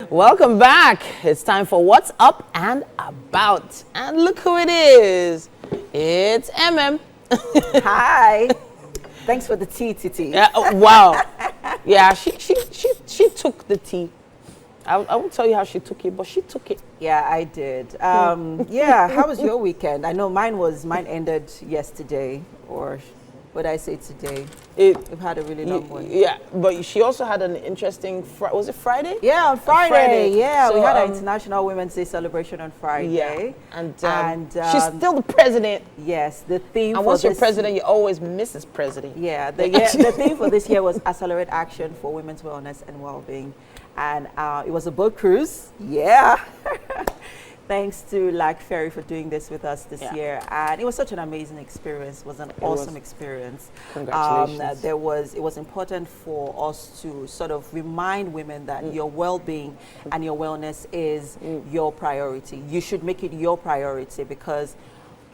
Welcome back. It's time for What's Up and About. And look who it is. It's MM. Hi. Thanks for the tea, Titi. Wow. Yeah, she took the tea. I won't tell you how she took it, but she took it. Yeah, I did. Yeah, how was your weekend? I know mine ended yesterday, or what did I say today? We've had a really long one. Yeah, but she also had an interesting, was it Friday? Yeah, on Friday. Yeah, so, we had our International Women's Day celebration on Friday. Yeah, and she's still the president. Yes, the theme and for once you're this, president, you're always Mrs. President. Yeah, the theme for this year was Accelerate Action for Women's Wellness and Wellbeing. And it was a boat cruise. Yeah. Thanks to Lac Ferry for doing this with us this year. And it was such an amazing experience. It was an awesome experience. Congratulations. It was important for us to sort of remind women that your well-being and your wellness is your priority. You should make it your priority, because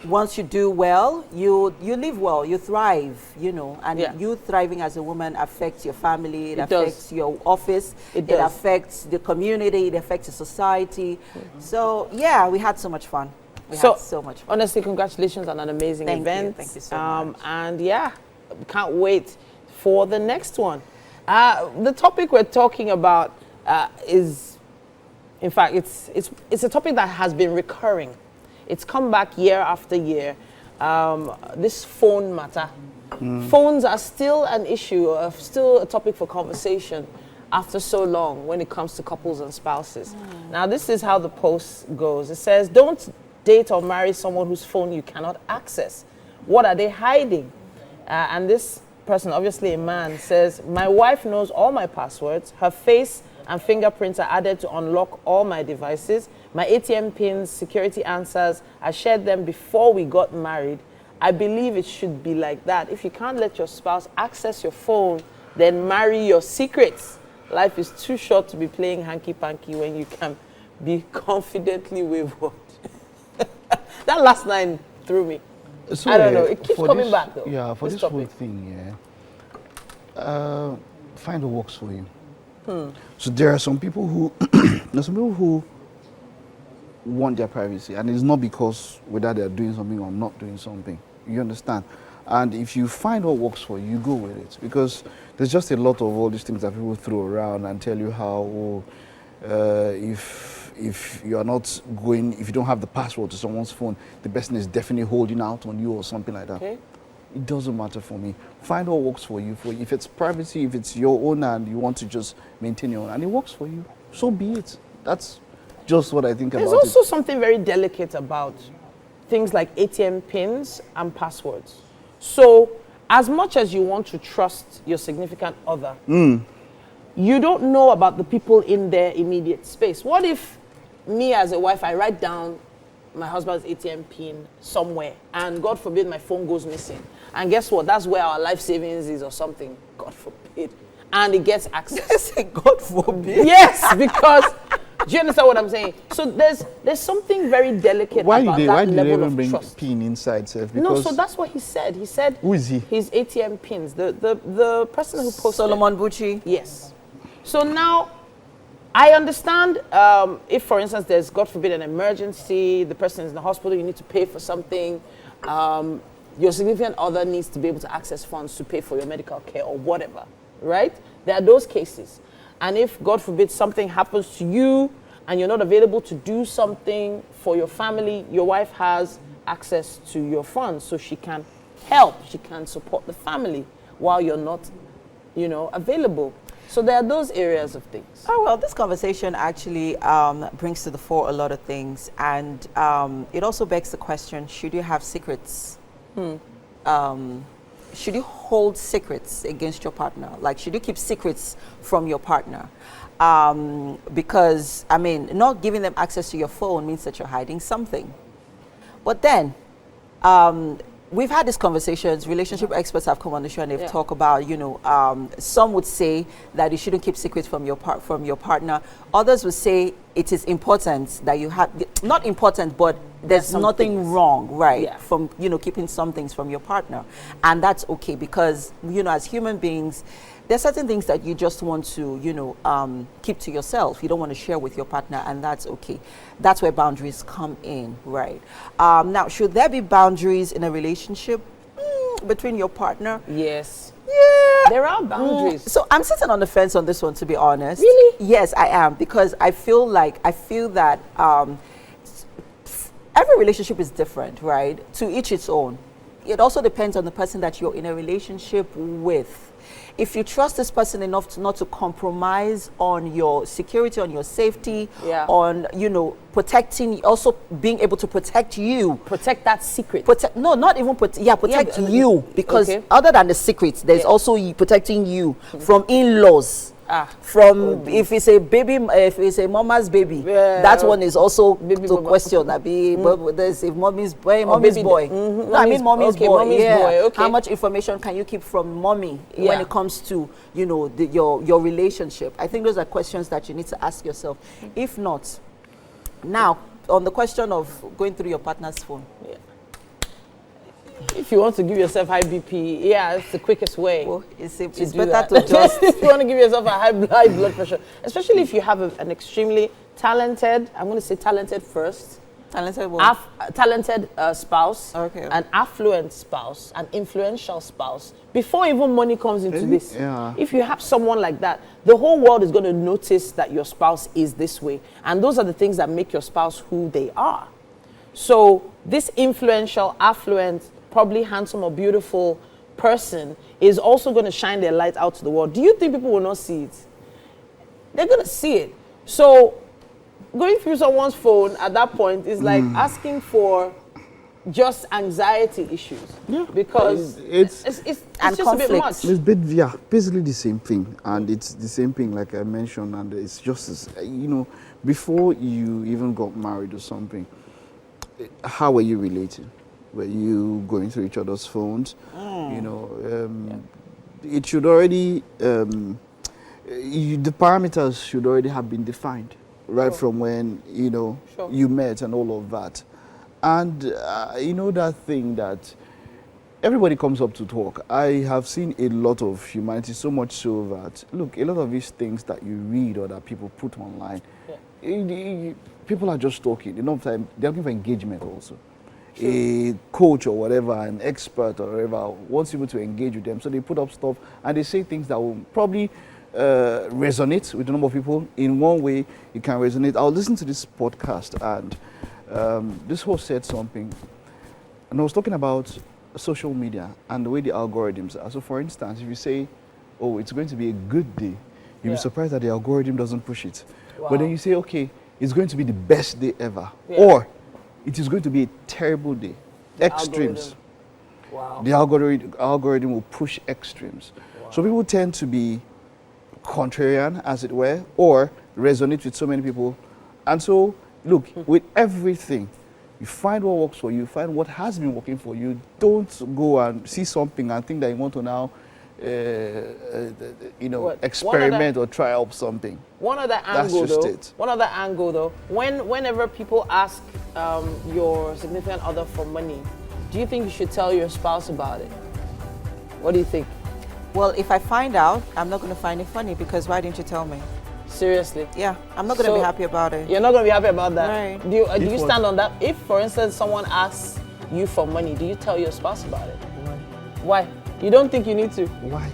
once you do well, you live well, you thrive, you know, and you thriving as a woman affects your family, it affects your office, it affects the community, it affects the society. So yeah, we had so much fun. We had so much fun. Honestly, congratulations on an amazing event. Thank you so much. And yeah, can't wait for the next one. The topic we're talking about is, in fact, it's a topic that has been recurring. It's come back year after year. This phone matter. Phones are still an issue, still a topic for conversation after so long when it comes to couples and spouses. Now, this is how the post goes. It says, don't date or marry someone whose phone you cannot access. What are they hiding? And this person, obviously a man, says, my wife knows all my passwords. Her face and fingerprints are added to unlock all my devices. My ATM pins, security answers, I shared them before we got married. I believe it should be like that. If you can't let your spouse access your phone, then marry your secrets. Life is too short to be playing hanky-panky when you can be confidently wayward. That last line threw me. So I don't know. It keeps coming back, though. Yeah, for this whole thing, find what works for you. So there are some people who want their privacy, and it's not because whether they're doing something or not doing something. You understand? And if you find what works for you, you go with it, because there's just a lot of all these things that people throw around and tell you how if you are not going, if you don't have the password to someone's phone, the person is definitely holding out on you or something like that. Okay. It doesn't matter for me. Find what works for you. If it's privacy, if it's your own and you want to just maintain your own, and it works for you, so be it. That's just what I think about it. There's also something very delicate about things like ATM pins and passwords. So, as much as you want to trust your significant other, you don't know about the people in their immediate space. What if me as a wife, I write down my husband's ATM pin somewhere, and God forbid my phone goes missing? And guess what? That's where our life savings is or something. God forbid. And it gets access. God forbid. Yes, because, do you understand what I'm saying? So there's something very delicate about that level of trust. Why did they even bring pin inside, Seth? No, so that's what he said. He said, who is he? His ATM pins. The person who posted. Solomon Bucci. Yes. So now, I understand if, for instance, there's, God forbid, an emergency, the person is in the hospital, you need to pay for something, your significant other needs to be able to access funds to pay for your medical care or whatever, right? There are those cases. And if, God forbid, something happens to you and you're not available to do something for your family, your wife has access to your funds, so she can help, she can support the family while you're not, available. So there are those areas of things. Oh, well, this conversation actually brings to the fore a lot of things. And it also begs the question, should you have secrets? Should you hold secrets against your partner? Like, should you keep secrets from your partner? Because, I mean, not giving them access to your phone means that you're hiding something. But then, we've had these conversations. Relationship experts have come on the show and they've talked about, some would say that you shouldn't keep secrets from your partner. Others would say it is important that you have, not important, but there's nothing wrong, right, from, keeping some things from your partner. And that's okay, because, as human beings, There are certain things that you just want to, keep to yourself. You don't want to share with your partner, and that's okay. That's where boundaries come in, right? Now, should there be boundaries in a relationship between your partner? Yes. Yeah. There are boundaries. So I'm sitting on the fence on this one, to be honest. Really? Yes, I am, because I feel that every relationship is different, right? To each its own. It also depends on the person that you're in a relationship with. If you trust this person enough to not to compromise on your security, on your safety, on, protecting, also being able to protect you. Protect that secret. No, not even protect you, because other than the secrets, there's also protecting you from in-laws. From if it's a baby, if it's a mama's baby, that one is also to question. That be, but there's if mommy's boy, mommy's boy. No, I mean mommy's boy. Mommy's boy. Okay. How much information can you keep from mommy when it comes to your relationship? I think those are questions that you need to ask yourself. If not, now on the question of going through your partner's phone. If you want to give yourself high BP, it's the quickest way. Well, it's better to just... If you want to give yourself a high blood pressure, especially if you have an extremely talented, I'm going to say talented first. Talented what? Talented spouse, an affluent spouse, an influential spouse. Before even money comes into this, if you have someone like that, the whole world is going to notice that your spouse is this way. And those are the things that make your spouse who they are. So this influential, affluent, probably handsome or beautiful person is also going to shine their light out to the world. Do you think people will not see it? They're going to see it. So going through someone's phone at that point is like asking for just anxiety issues. Yeah. Because it's just a bit much. It's basically the same thing. And it's the same thing like I mentioned. And it's just, before you even got married or something, how were you relating? Were you going through each other's phones? It should already, the parameters should already have been defined right from when, you met and all of that. And that thing that everybody comes up to talk. I have seen a lot of humanity, so much so that, look, a lot of these things that you read or that people put online, people are just talking. Enough time, they're looking for engagement also. A coach or whatever, an expert or whatever, wants people to engage with them. So they put up stuff and they say things that will probably resonate with a number of people. In one way, it can resonate. I'll listen to this podcast and this host said something. And I was talking about social media and the way the algorithms are. So for instance, if you say, oh, it's going to be a good day, you'll be surprised that the algorithm doesn't push it. Wow. But then you say, okay, it's going to be the best day ever. Or it is going to be a terrible day. Extremes. Wow. The algorithm will push extremes. Wow. So people tend to be contrarian, as it were, or resonate with so many people. And so, look, with everything, you find what works for you, find what has been working for you. Don't go and see something and think that you want to now experiment or try out something. One other angle though, whenever people ask your significant other for money, do you think you should tell your spouse about it? What do you think? Well, if I find out, I'm not going to find it funny, because why didn't you tell me? Seriously? Yeah, I'm not going to be happy about it. You're not going to be happy about that? Right. Do you stand on that? If, for instance, someone asks you for money, do you tell your spouse about it? Why? You don't think you need to? Why?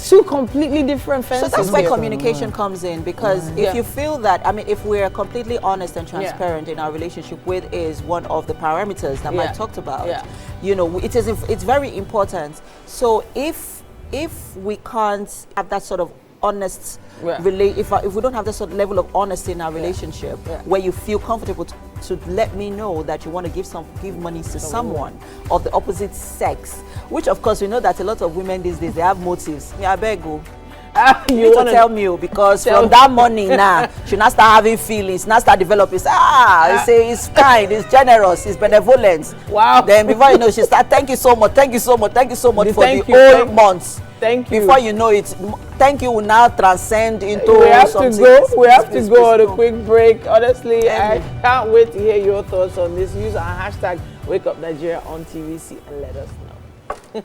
Two completely different fences. So that's where communication comes in, because if you feel that, if we're completely honest and transparent in our relationship, with is one of the parameters that Mike talked about, it's very important. So if we can't have that sort of honest if we don't have that sort of level of honesty in our relationship, where you feel comfortable to let me know that you want to give money to someone of the opposite sex, which of course we know that a lot of women these days, they have motives. I beg you. You want to tell me, because from that money now, she now start having feelings, now start developing. It's kind, it's generous, it's benevolent. Wow. Then before you know, she start, thank you so much for the whole months. Thank you. Before you know it, thank you will now transcend into something. We have to go on a quick break. Honestly, I can't wait to hear your thoughts on this. Use our hashtag WakeUpNigeria on TVC and let us know.